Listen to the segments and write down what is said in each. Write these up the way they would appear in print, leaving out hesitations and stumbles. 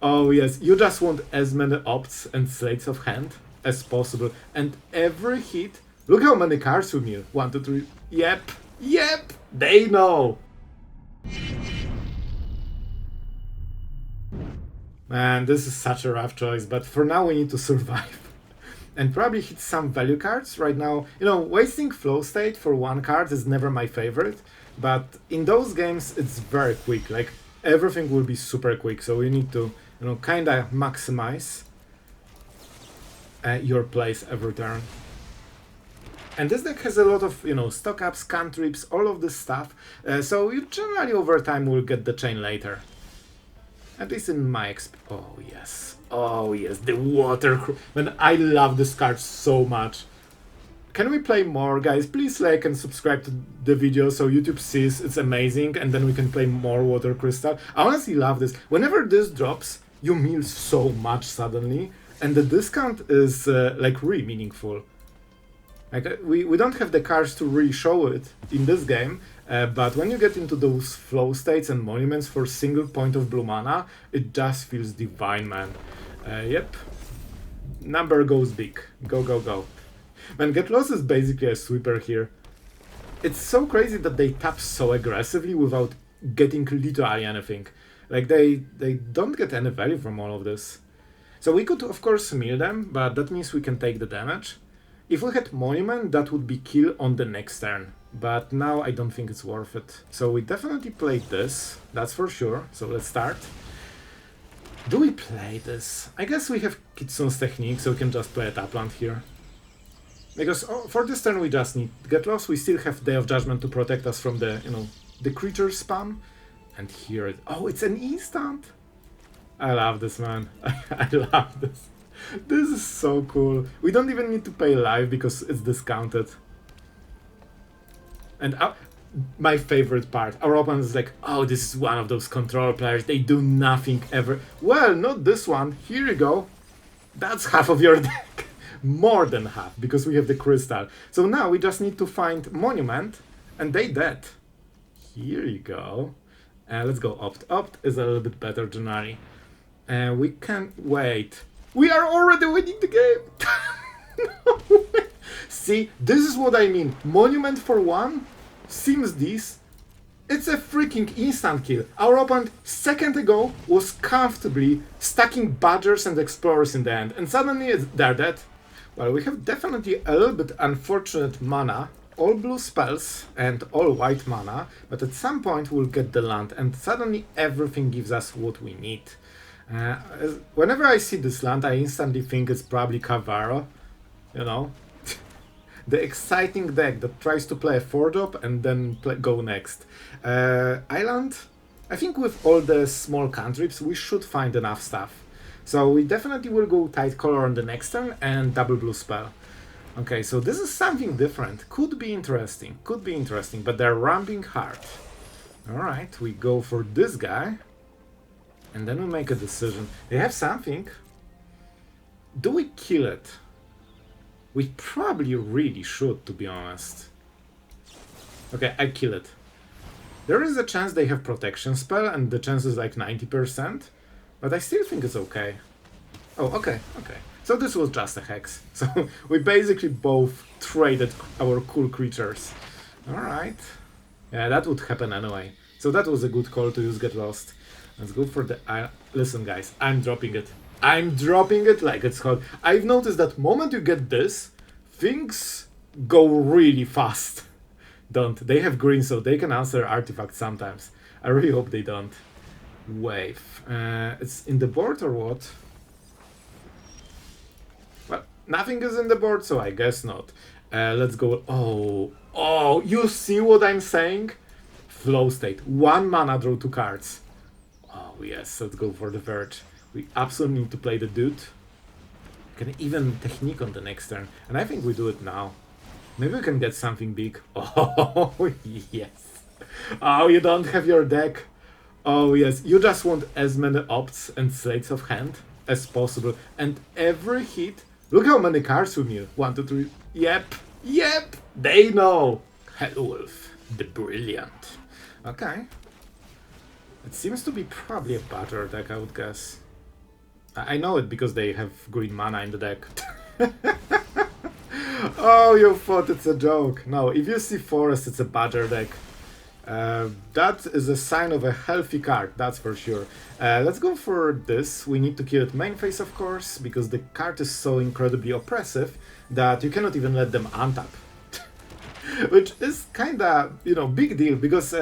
Oh yes, you just want as many opts and sleights of hand as possible. And every hit, look how many cards we mill. 1, 2, 3. Yep, yep, they know. Man, this is such a rough choice, but for now we need to survive. And probably hit some value cards right now. You know, wasting flow state for one card is never my favorite, but in those games it's very quick. Like, everything will be super quick, so you need to, you know, kinda maximize your plays every turn. And this deck has a lot of, you know, stock ups, cantrips, all of this stuff, so you generally over time will get the chain later. At least in my oh yes, the water. Man, I love this card so much. Can we play more, guys? Please like and subscribe to the video so YouTube sees it's amazing, and then we can play more water crystal. I honestly love this. Whenever this drops, you mill so much suddenly, and the discount is like really meaningful. Like, we don't have the cards to really show it in this game, but when you get into those flow states and monuments for single point of blue mana, it just feels divine, man. Yep. Number goes big. Go, go, go. Man, Get Lost is basically a sweeper here. It's so crazy that they tap so aggressively without getting literally anything. Like, they don't get any value from all of this. So we could, of course, mill them, but that means we can take the damage. If we had Monument, that would be kill on the next turn. But now I don't think it's worth it. So we definitely played this, that's for sure. So let's start. Do we play this? I guess we have Kitsune's technique, so we can just play a Tapland here. Because for this turn we just need Get Lost. We still have Day of Judgment to protect us from the, you know, the creature spam. And here oh, it's an instant! I love this, man. I love this. This is so cool. We don't even need to pay live because it's discounted. And my favorite part, our opponent is like, oh, this is one of those control players, they do nothing ever. Well, not this one. Here you go. That's half of your deck. More than half, because we have the crystal. So now we just need to find Monument, and they dead. Here you go. Let's go Opt. Opt is a little bit better generally. We can wait. We are already winning the game! No. See, this is what I mean. Monument for one, seems this. It's a freaking instant kill. Our opponent, second ago, was comfortably stacking Badgers and Explorers in the end, and suddenly they're dead. Well, we have definitely a little bit unfortunate mana, all blue spells and all white mana, but at some point we'll get the land, and suddenly everything gives us what we need. Whenever I see this land, I instantly think it's probably Kavaro, you know? The exciting deck that tries to play a 4-drop and then go next. Island, I think with all the small cantrips, we should find enough stuff. So we definitely will go Tidecaller on the next turn and double blue spell. Okay, so this is something different. Could be interesting, but they're ramping hard. Alright, we go for this guy. And then we make a decision. They have something. Do we kill it? We probably really should, to be honest. Okay, I kill it. There is a chance they have protection spell, and the chance is like 90%. But I still think it's okay. Oh, okay. So this was just a hex. So we basically both traded our cool creatures. Alright. Yeah, that would happen anyway. So that was a good call to use Get Lost. Let's go for the... listen, guys, I'm dropping it. I'm dropping it like it's hot. I've noticed that moment you get this, things go really fast. Don't. They have green, so they can answer artifacts sometimes. I really hope they don't. Wave. It's in the board or what? Well, nothing is in the board, so I guess not. Let's go... Oh, you see what I'm saying? Flow state. 1 mana, draw 2 cards. Oh yes, let's go for the Verge. We absolutely need to play the dude. Can even technique on the next turn. And I think we do it now. Maybe we can get something big. Oh yes. Oh, you don't have your deck. Oh yes, you just want as many opts and sleights of hand as possible. And every hit, look how many cards we mill. 1, 2, 3. Yep, they know. Hellwolf, the brilliant. Okay. It seems to be probably a Badger deck, I would guess. I know it because they have green mana in the deck. Oh, you thought it's a joke. No, if you see Forest, it's a Badger deck. That is a sign of a healthy card, that's for sure. Let's go for this. We need to kill it main phase, of course, because the card is so incredibly oppressive that you cannot even let them untap. Which is kinda, you know, big deal, because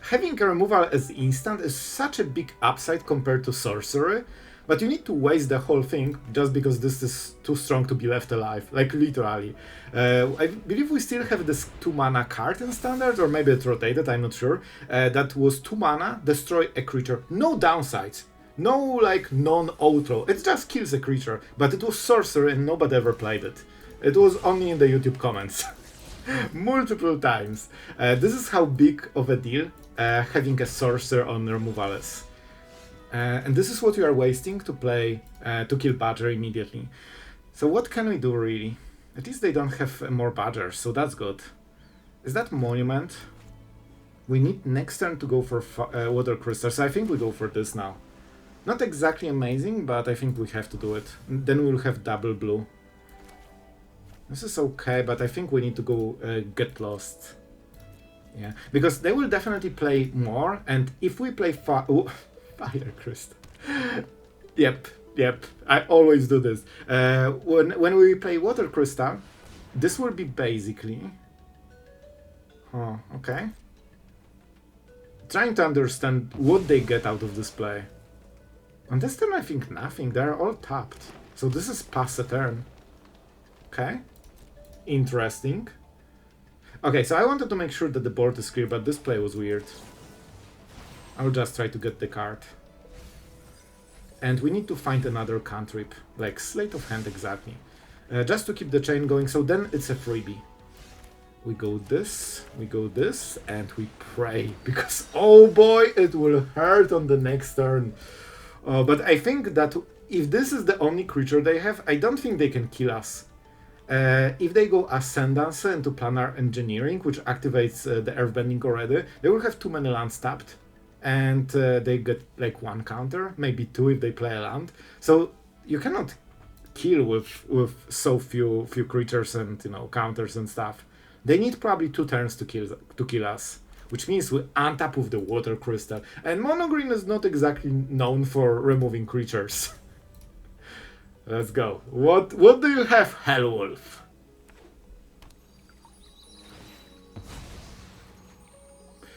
having a removal as instant is such a big upside compared to sorcery, but you need to waste the whole thing just because this is too strong to be left alive, like literally. I believe we still have this 2 mana card in standard, or maybe it rotated, I'm not sure. That was 2 mana, destroy a creature, no downsides. No like non-auto, it just kills a creature, but it was sorcery and nobody ever played it. It was only in the YouTube comments. Multiple times. This is how big of a deal having a sorcerer on removal is. And this is what you are wasting to play, to kill Badger immediately. So what can we do really? At least they don't have more Badgers, so that's good. Is that Monument? We need next turn to go for Water Crystal, so I think we go for this now. Not exactly amazing, but I think we have to do it. Then we'll have double blue. This is okay, but I think we need to go Get Lost. Yeah, because they will definitely play more, and if we play Fire Crystal. Yep, I always do this. When we play Water Crystal, this will be basically... Oh, okay. Trying to understand what they get out of this play. On this turn I think nothing, they're all tapped. So this is pass a turn. Okay. Interesting. Okay, so I wanted to make sure that the board is clear, but this play was weird. I'll just try to get the card. And we need to find another cantrip, like Sleight of Hand exactly. Just to keep the chain going, so then it's a freebie. We go this, and we pray, because oh boy, it will hurt on the next turn. But I think that if this is the only creature they have, I don't think they can kill us. If they go Ascendance into Planar Engineering, which activates the Earthbending already, they will have too many lands tapped. And they get like 1 counter, maybe 2 if they play a land. So you cannot kill with so few creatures and, you know, counters and stuff. They need probably 2 turns to kill us, which means we untap with the Water Crystal. And Mono Green is not exactly known for removing creatures. Let's go. What do you have, Hellwolf?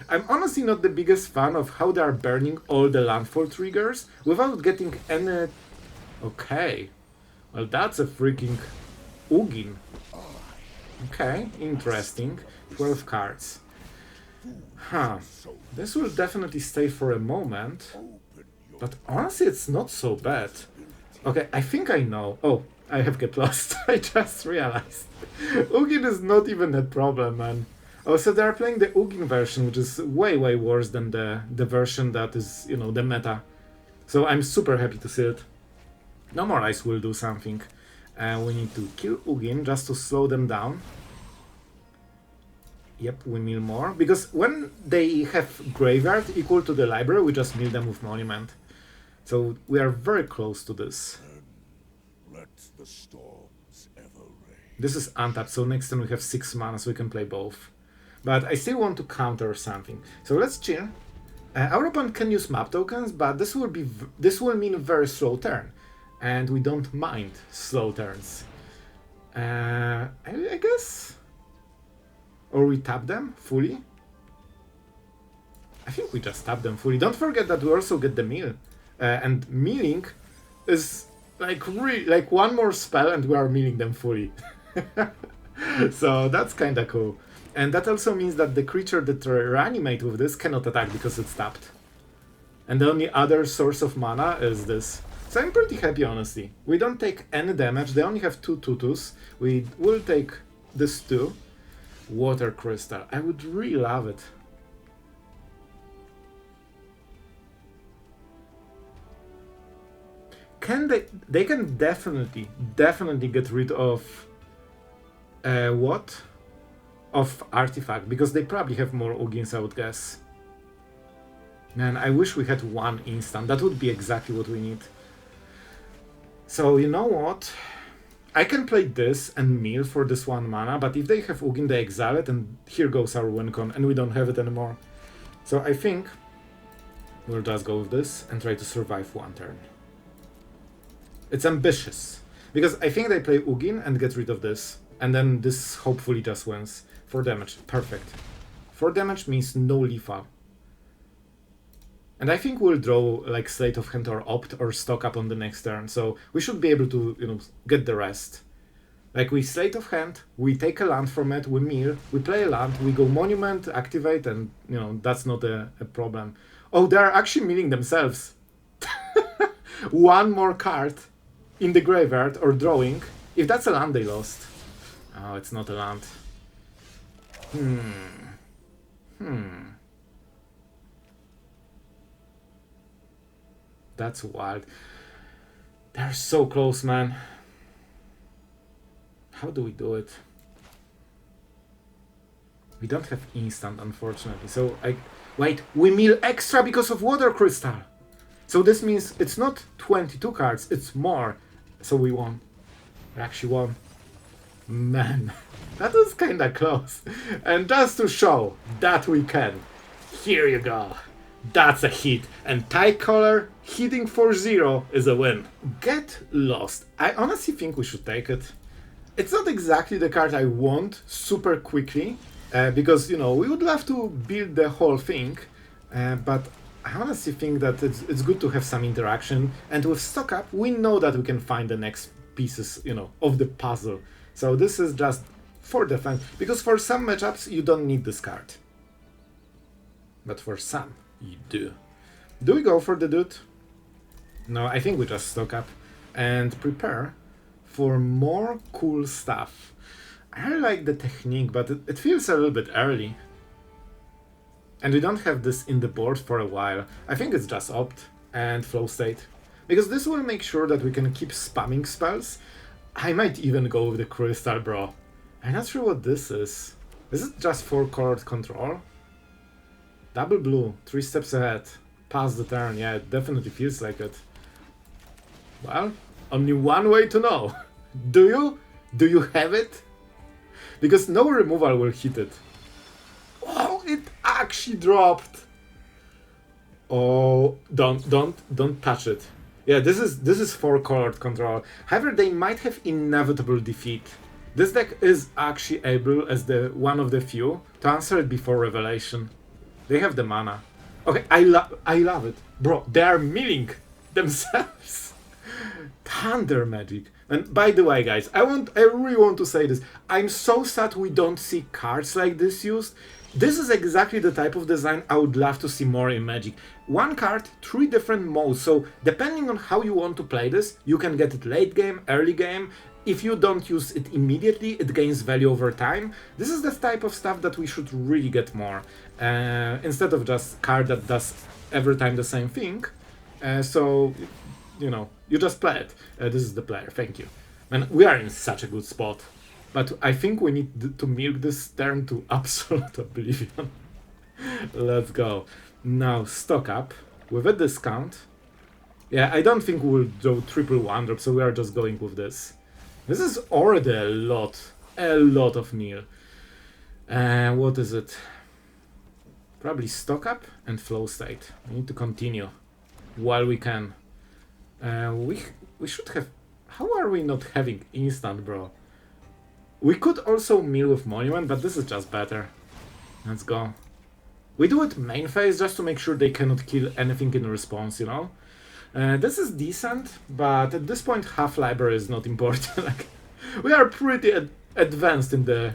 I'm honestly not the biggest fan of how they are burning all the landfall triggers without getting any... Okay. Well, that's a freaking Ugin. Okay, interesting. 12 cards. Huh. This will definitely stay for a moment. But honestly, it's not so bad. Okay, I think I know. Oh, I have Get Lost. I just realized. Ugin is not even a problem, man. Oh, so they're playing the Ugin version, which is way worse than the version that is, you know, the meta. So I'm super happy to see it. No More Ice will do something. We need to kill Ugin just to slow them down. Yep, we mill more. Because when they have Graveyard equal to the library, we just mill them with Monument. So we are very close to this. Let the storms ever reign. This is untapped, so next time we have 6 mana, so we can play both. But I still want to counter something. So let's chill. Our opponent can use map tokens, but this will mean a very slow turn. And we don't mind slow turns. I guess? Or we tap them fully? I think we just tap them fully. Don't forget that we also get the mill. And milling is like really like 1 more spell and we are milling them fully. So that's kinda cool. And that also means that the creature that reanimate with this cannot attack because it's tapped. And the only other source of mana is this. So I'm pretty happy, honestly. We don't take any damage, they only have 2 tutus. We will take this 2. Water Crystal. I would really love it. Can they can definitely get rid of what? Of Artifact, because they probably have more Ugins, I would guess. Man, I wish we had 1 instant. That would be exactly what we need. So you know what? I can play this and mill for this 1 mana, but if they have Ugin, they exile it, and here goes our win con, and we don't have it anymore. So I think we'll just go with this and try to survive 1 turn. It's ambitious, because I think they play Ugin and get rid of this, and then this hopefully just wins. 4 damage, perfect. 4 damage means no lethal. And I think we'll draw like Sleight of Hand or Opt or Stock Up on the next turn, so we should be able to, you know, get the rest. Like we Sleight of Hand, we take a land from it, we mill, we play a land, we go Monument, activate, and, you know, that's not a problem. Oh, they're actually milling themselves. 1 more card in the graveyard or drawing. If that's a land they lost. Oh, it's not a land. That's wild. They're so close, man. How do we do it? We don't have instant, unfortunately. So wait, we mill extra because of Water Crystal. So this means it's not 22 cards, it's more. So we won. We actually won. Man, that was kinda close. And just to show that we can, here you go. That's a hit, and Tidecaller hitting 4-0 is a win. Get Lost. I honestly think we should take it. It's not exactly the card I want super quickly, because, you know, we would love to build the whole thing, but I honestly think that it's good to have some interaction, and with Stock Up, we know that we can find the next pieces, you know, of the puzzle. So this is just for defense, because for some matchups you don't need this card. But for some, you do. Do we go for the dude? No, I think we just Stock Up and prepare for more cool stuff. I like the technique, but it feels a little bit early. And we don't have this in the board for a while. I think it's just Opt and Flow State. Because this will make sure that we can keep spamming spells. I might even go with the Crystal, bro. I'm not sure what this is. Is it just 4-card control? Double blue, 3 steps ahead. Pass the turn, yeah, it definitely feels like it. Well, only one way to know. Do you? Do you have it? Because no removal will hit it. Oh, it actually dropped. Oh, don't touch it. Yeah, this is 4-card control. However, they might have inevitable defeat. This deck is actually able, as the one of the few, to answer it before Revelation. They have the mana. Okay, I love it. Bro, they are milling themselves. Thunder magic. And by the way, guys, I really want to say this. I'm so sad we don't see cards like this used. This is exactly the type of design I would love to see more in Magic. 1 card, 3 different modes, so depending on how you want to play this, you can get it late game, early game. If you don't use it immediately, it gains value over time. This is the type of stuff that we should really get more, instead of just card that does every time the same thing. So, you know, you just play it. This is the player, thank you. Man, we are in such a good spot. But I think we need to milk this turn to absolute oblivion. Let's go. Now, Stock Up with a discount. Yeah, I don't think we'll draw triple 1-drop, so we are just going with this. This is already a lot of meal. What is it? Probably Stock Up and Flow State. We need to continue while we can. We should have... How are we not having instant, bro? We could also mill with Monument, but this is just better. Let's go. We do it main phase just to make sure they cannot kill anything in response, you know? This is decent, but at this point half library is not important. Like, we are pretty advanced in the,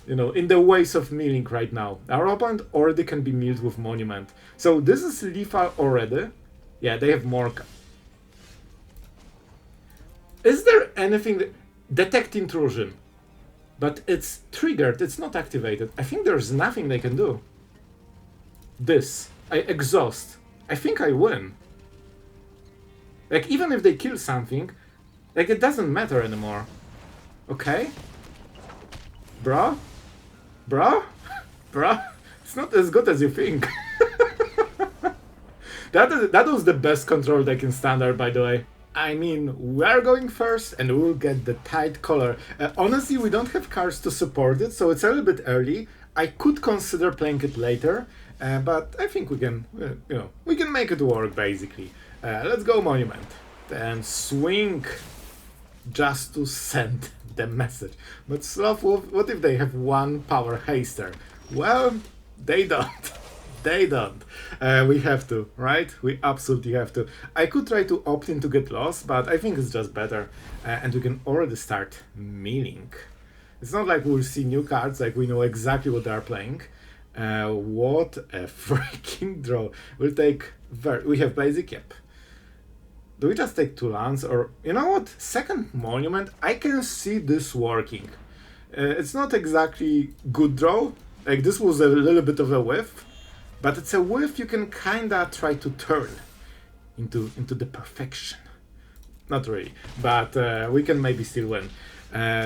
you know, in the ways of milling right now. Our opponent already can be milled with Monument. So this is lethal already. Yeah, they have more... Is there anything that... Detect intrusion. But it's triggered, it's not activated. I think there's nothing they can do. This. I exhaust. I think I win. Like, even if they kill something, like, it doesn't matter anymore. Okay? Bro? Bro? Bro? It's not as good as you think. That was the best control deck in Standard, by the way. I mean, we're going first and we'll get the Tidecaller. Honestly, we don't have cards to support it, so it's a little bit early. I could consider playing it later, but I think we can, we can make it work basically. Let's go Monument. Then swing just to send the message. But Sloth, what if they have one power haster? Well, they don't. They don't. We have to, right? We absolutely have to. I could try to opt in to get lost, but I think it's just better. And we can already start milling. It's not like we'll see new cards, like we know exactly what they're playing. What a freaking draw. We'll take... we have basic, yep. Do we just take 2 lands? Or, you know what? Second Monument, I can see this working. It's not exactly good draw. Like, this was a little bit of a whiff. But it's a whiff you can kinda try to turn into the perfection. Not really, but we can maybe still win.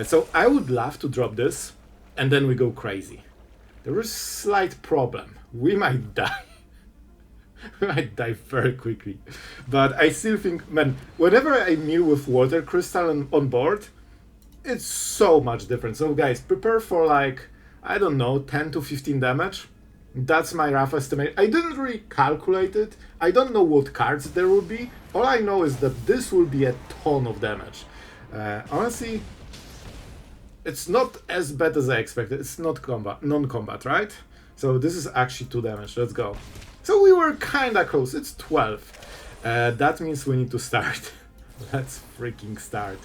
So I would love to drop this, and then we go crazy. There is a slight problem. We might die. We might die very quickly. But I still think, man, whenever I mill with Water Crystal on board, it's so much different. So guys, prepare for like, I don't know, 10 to 15 damage. That's my rough estimate. I didn't really calculate it. I don't know what cards there will be. All I know is that this will be a ton of damage. Honestly, it's not as bad as I expected. It's not combat, non-combat, right? So this is actually 2 damage. Let's go. So we were kinda close. It's 12. That means we need to start. Let's freaking start.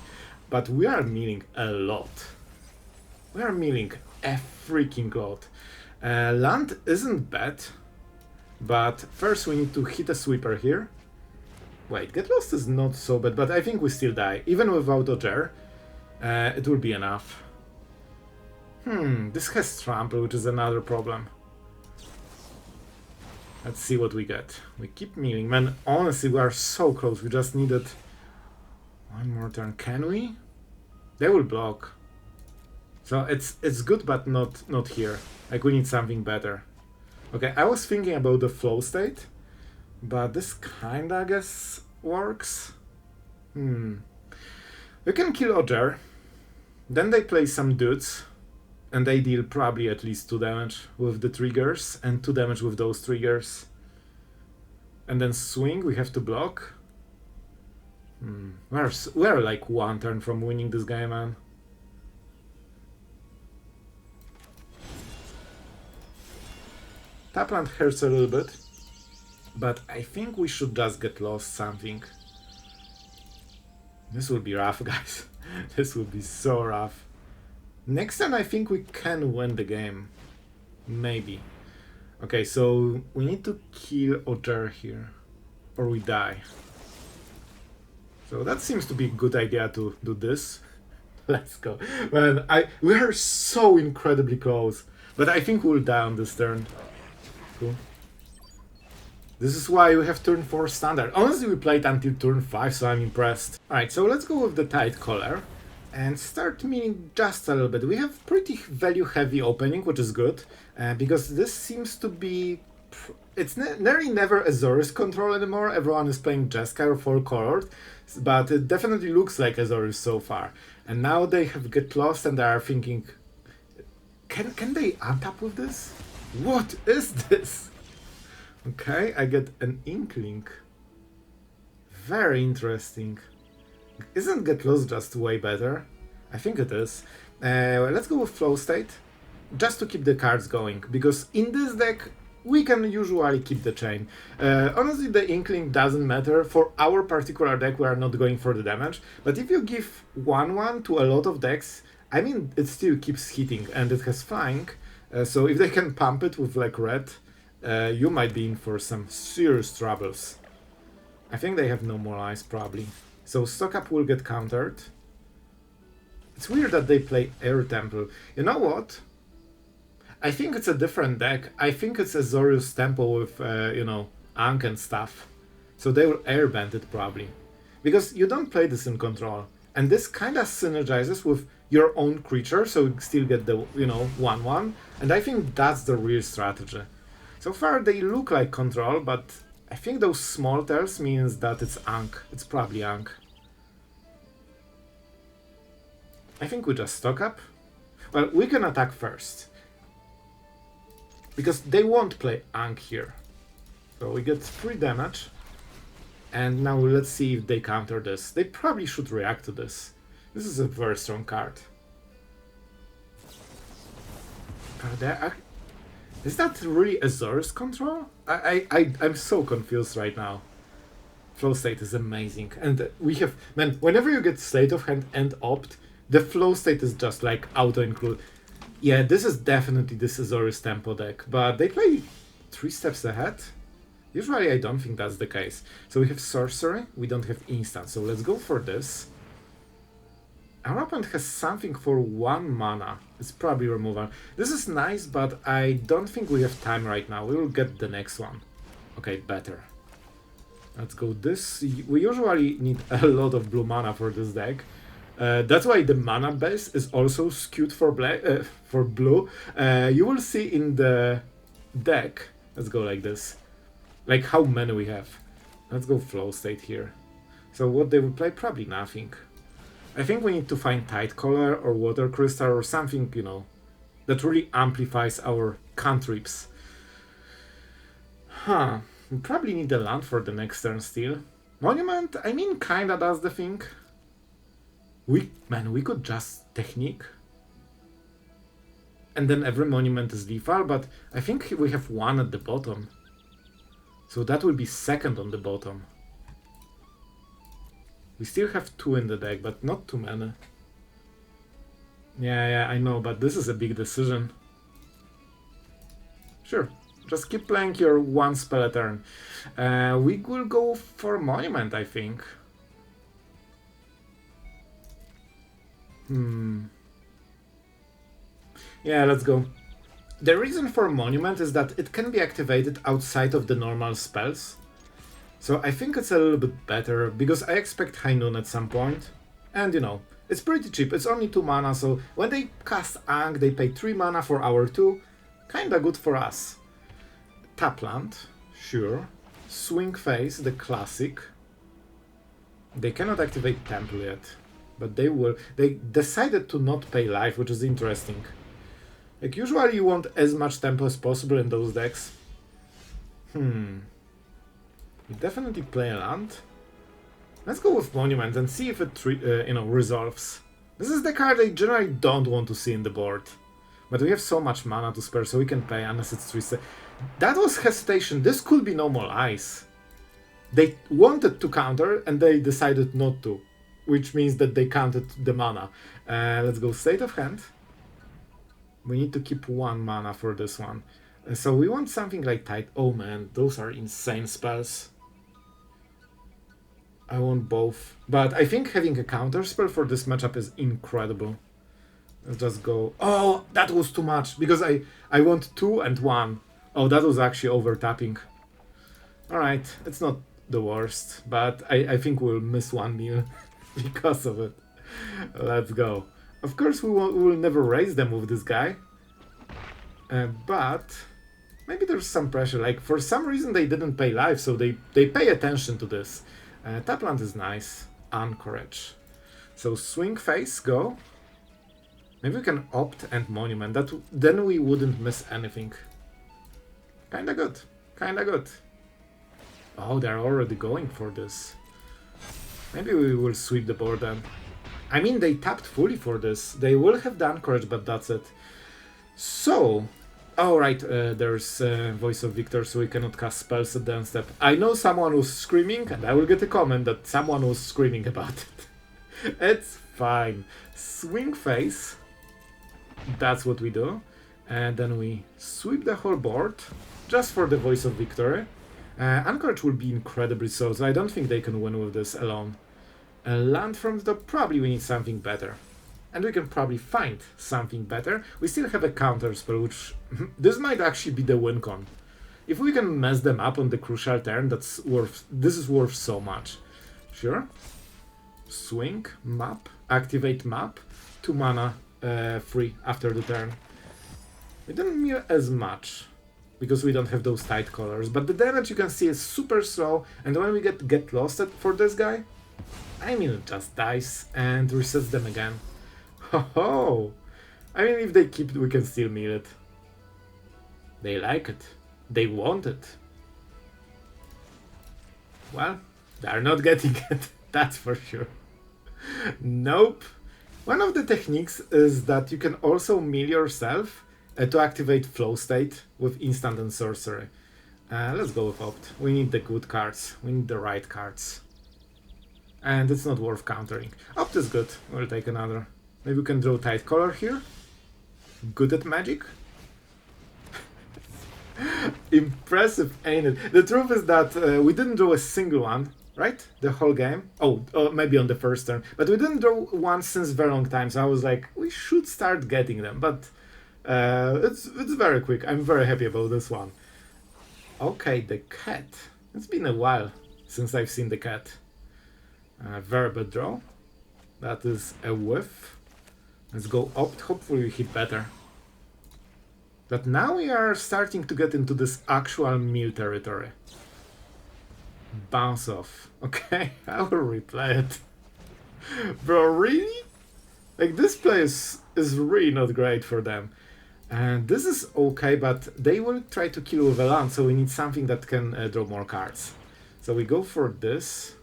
But we are milling a lot. We are milling a freaking lot. Land isn't bad, but first we need to hit a sweeper here. Wait, get lost is not so bad, but I think we still die. Even without Ojer, it will be enough. This has trample, which is another problem. Let's see what we get. We keep milling. Man, honestly, we are so close. We just needed one more turn. Can we? They will block. So it's good, but not here. Like, we need something better. Okay, I was thinking about the flow state, but this kinda, I guess, works. We can kill Ojer. Then they play some dudes, and they deal probably at least 2 damage with the triggers, and 2 damage with those triggers. And then swing, we have to block. We're like 1 turn from winning this game, man. Tapland hurts a little bit, but I think we should just get lost something. This will be rough, guys. This will be so rough. Next turn I think we can win the game. Maybe. Okay, so we need to kill Ojer here, or we die. So that seems to be a good idea to do this. Let's go. Man, we are so incredibly close, but I think we'll die on this turn. Cool. This is why we have turn 4 standard. Honestly, we played until turn 5, so I'm impressed. Alright, so let's go with the Tidecaller and start milling just a little bit. We have pretty value heavy opening, which is good, because this seems to be... It's nearly never Azorius control anymore. Everyone is playing Jeskai or 4-colored, but it definitely looks like Azorius so far. And now they have get lost and they are thinking, can they untap with this? What is this? Okay, I get an Inkling. Very interesting. Isn't Get Lost just way better? I think it is. Let's go with Flow State, just to keep the cards going, because in this deck we can usually keep the chain. Honestly, the Inkling doesn't matter. For our particular deck, we are not going for the damage, but if you give 1/1 to a lot of decks, I mean, it still keeps hitting, and it has flying. So if they can pump it with like red, you might be in for some serious troubles. I think they have no more eyes probably. So stock up will get countered. It's weird that they play Air Temple. You know what? I think it's a different deck. I think it's Azorius Temple with, you know, Ankh and stuff. So they will airbend it probably. Because you don't play this in control. And this kind of synergizes with your own creature, so you still get the, you know, 1/1. And I think that's the real strategy. So far they look like control, but I think those small tails means that it's Ankh. It's probably Ankh. I think we just stock up. Well, we can attack first. Because they won't play Ankh here. So we get 3 damage. And now let's see if they counter this. They probably should react to this. This is a very strong card. Is that really Azor's control? I'm so confused right now. Flow state is amazing. And we have... Man, whenever you get Sleight of Hand and Opt, the flow state is just like auto-include. Yeah, this is definitely this Azor's tempo deck. But they play 3 steps ahead? Usually I don't think that's the case. So we have Sorcery, we don't have Instant. So let's go for this. Our opponent has something for 1 mana. It's probably removal. This is nice, but I don't think we have time right now. We will get the next one. Okay, better. Let's go this. We usually need a lot of blue mana for this deck. That's why the mana base is also skewed for blue. You will see in the deck. Let's go like this. Like how many we have. Let's go flow state here. So what they will play? Probably nothing. I think we need to find Tidecaller or Water Crystal or something, you know, that really amplifies our cantrips. Huh. We probably need a land for the next turn still. Monument, I mean, kinda does the thing. We could just Technique. And then every monument is lethal, but I think we have 1 at the bottom. So that will be 2nd on the bottom. We still have 2 in the deck, but not too many. Yeah, I know, but this is a big decision. Sure, just keep playing your 1 spell a turn. We will go for Monument, I think. Yeah, let's go. The reason for Monument is that it can be activated outside of the normal spells. So I think it's a little bit better, because I expect High Noon at some point. And you know, it's pretty cheap, it's only 2 mana, so when they cast Ankh, they pay 3 mana for our 2. Kinda good for us. Tap land, sure. Swing Face, the classic. They cannot activate Temple yet, but they will. They decided to not pay life, which is interesting. Like, usually you want as much tempo as possible in those decks. We definitely play a land. Let's go with Monument and see if it resolves. This is the card I generally don't want to see in the board. But we have so much mana to spare, so we can play unless it's 3 steps. That was hesitation. This could be normal ice. They wanted to counter and they decided not to, which means that they counted the mana. Let's go Sleight of Hand. We need to keep 1 mana for this one. So we want something like Tide. Oh man, those are insane spells. I want both. But I think having a counter spell for this matchup is incredible. Let's just go. Oh, that was too much, because I want 2 and 1. Oh, that was actually over tapping. Alright, it's not the worst, but I think we'll miss 1 meal because of it. Let's go. Of course, we will never raise them with this guy. But maybe there's some pressure. Like, for some reason they didn't pay life, so they pay attention to this. Tapland is nice. Anchorage. So Swing Face, go. Maybe we can Opt and Monument. Then we wouldn't miss anything. Kinda good. Kinda good. Oh, they're already going for this. Maybe we will sweep the board then. I mean, they tapped fully for this. They will have the Anchorage, but that's it. So... Oh, right, there's Voice of Victor, so we cannot cast spells at the end step. I know someone was screaming, and I will get a comment that someone was screaming about it. It's fine. Swing Face. That's what we do. And then we sweep the whole board, just for the Voice of Victory. Anchorage will be incredibly slow, so I don't think they can win with this alone. Land from the top, probably we need something better. And we can probably find something better. We still have a counter spell, which... this might actually be the win con. If we can mess them up on the crucial turn, this is worth so much. Sure. Swing, map, activate map, 2 mana free after the turn. We didn't mill as much, because we don't have those Tidecaller, but the damage you can see is super slow, and when we get lost for this guy, I mean, it just dies and resets them again. Oh, I mean, if they keep it, we can still mill it. They like it. They want it. Well, they're not getting it, that's for sure. Nope. One of the techniques is that you can also mill yourself to activate flow state with instant and sorcery. Let's go with opt. We need the good cards. We need the right cards. And it's not worth countering. Opt is good. We'll take another. Maybe we can draw Tidecaller here. Good at magic. Impressive, ain't it? The truth is that we didn't draw a single one, right? The whole game. Oh, maybe on the first turn. But we didn't draw one since a very long time. So I was like, we should start getting them. But it's very quick. I'm very happy about this one. Okay, the cat. It's been a while since I've seen the cat. Very bad draw. That is a whiff. Let's go opt. Hopefully we hit better. But now we are starting to get into this actual mill territory. Bounce off. Okay, I will replay it. Bro, really? Like, this play is really not great for them. And this is okay, but they will try to kill with a land, so we need something that can draw more cards. So we go for this.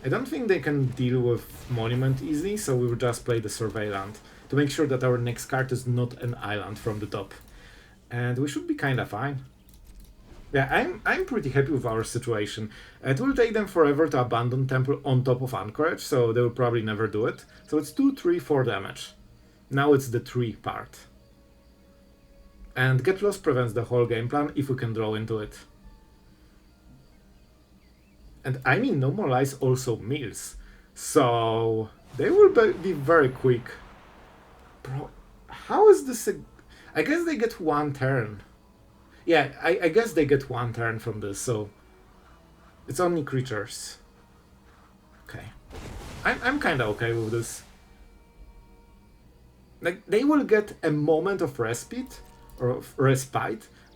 I don't think they can deal with Monument easily, so we will just play the Survey land to make sure that our next card is not an island from the top. And we should be kinda fine. Yeah, I'm pretty happy with our situation. It will take them forever to abandon Temple on top of Anchorage, so they will probably never do it. So it's 2, 3, 4 damage. Now it's the 3 part. And Get Lost prevents the whole game plan if we can draw into it. And I mean, No More Lies also mills. So they will be very quick. Bro, how is this I guess they get 1 turn. Yeah, I guess they get 1 turn from this, so it's only creatures. Okay. I'm kinda okay with this. Like, they will get a moment of respite,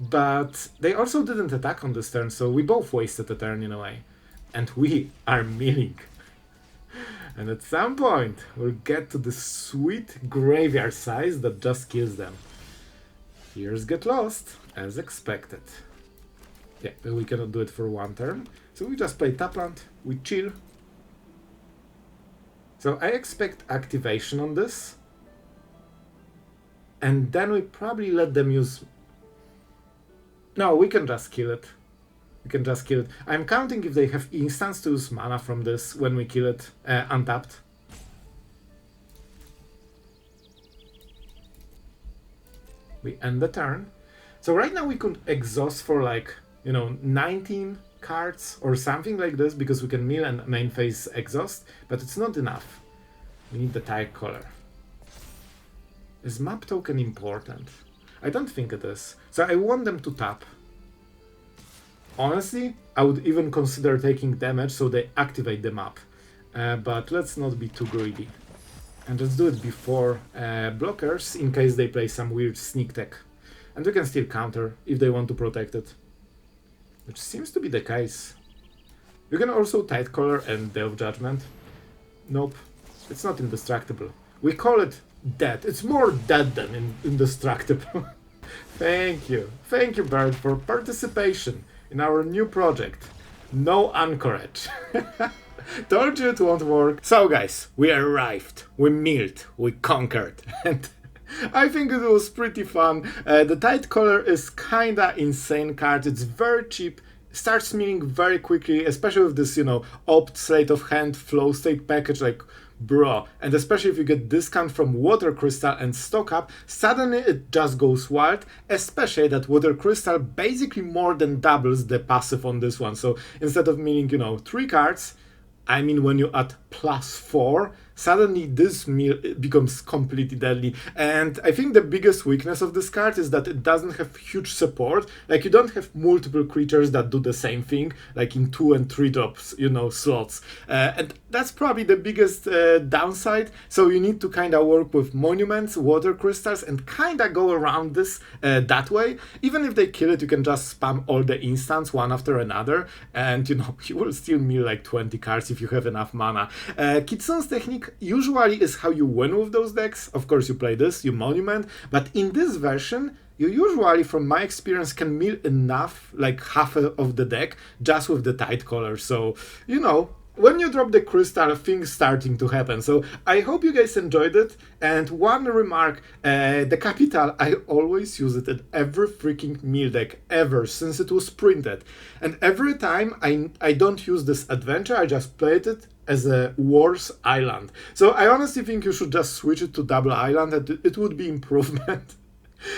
but they also didn't attack on this turn, so we both wasted a turn in a way. And we are milling. And at some point, we'll get to the sweet graveyard size that just kills them. Here's Get Lost, as expected. Yeah, but we cannot do it for 1 turn, so we just play Tapland, we chill. So I expect activation on this. And then we probably let them use... No, we can just kill it. We can just kill it. I'm counting if they have instants to use mana from this when we kill it untapped. We end the turn. So right now we could exhaust for like, 19 cards or something like this because we can mill and main phase exhaust, but it's not enough. We need the Tidecaller. Is map token important? I don't think it is. So I want them to tap. Honestly, I would even consider taking damage so they activate the map. But let's not be too greedy. And let's do it before blockers in case they play some weird sneak tech. And we can still counter if they want to protect it. Which seems to be the case. You can also Tidecaller and Day of Judgment. Nope, it's not indestructible. We call it dead. It's more dead than indestructible. Thank you, Bird, for participation in our new project. No Anchorage. Told you it won't work. So guys, we arrived, we milled, we conquered, and I think it was pretty fun. The Tidecaller is kinda insane card, it's very cheap, starts milling very quickly, especially with this, opt, Sleight of Hand, flow state package, like, bro. And especially if you get discount from Water Crystal and stock up, suddenly it just goes wild, especially that Water Crystal basically more than doubles the passive on this one. So instead of milling, 3 cards, I mean, when you add +4, suddenly this mill becomes completely deadly. And I think the biggest weakness of this card is that it doesn't have huge support. Like, you don't have multiple creatures that do the same thing, like in 2 and 3 drops, slots. And that's probably the biggest downside. So you need to kind of work with monuments, water crystals, and kind of go around this that way. Even if they kill it, you can just spam all the instants one after another. And, you will still mill like 20 cards if you have enough mana. Kitsune's technique usually is how you win with those decks. Of course, you play this, you Monument, but in this version, you usually, from my experience, can mill enough, like half of the deck, just with the Tidecaller. So, you know, when you drop the crystal, things starting to happen. So I hope you guys enjoyed it. And one remark, the capital, I always use it in every freaking mill deck ever since it was printed. And every time I don't use this adventure, I just played it as a Wars Island. So I honestly think you should just switch it to double island, and it would be improvement.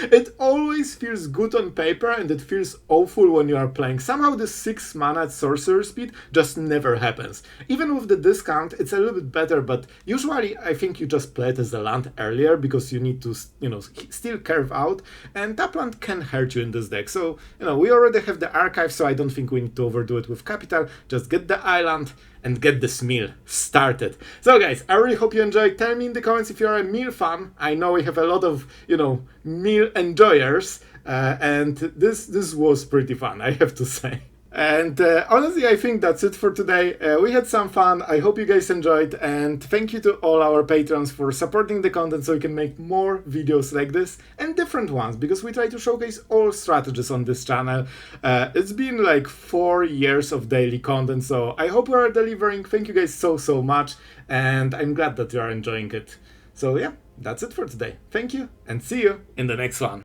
It always feels good on paper and it feels awful when you are playing. Somehow the 6 mana at sorcerer speed just never happens. Even with the discount, it's a little bit better, but usually I think you just play it as a land earlier because you need to, you know, still curve out, and tap land can hurt you in this deck. So, you know, we already have the archive, so I don't think we need to overdo it with capital. Just get the island and get this mill started. So guys, I really hope you enjoyed. Tell me in the comments if you're a mill fan. I know we have a lot of, you know, mill enjoyers, and this was pretty fun, I have to say. And honestly, I think that's it for today. We had some fun. I hope you guys enjoyed, and thank you to all our patrons for supporting the content so we can make more videos like this and different ones, because we try to showcase all strategies on this channel. It's been like 4 years of daily content, so I hope we are delivering. Thank you guys so much, and I'm glad that you are enjoying it. So yeah, that's it for today. Thank you, and see you in the next one.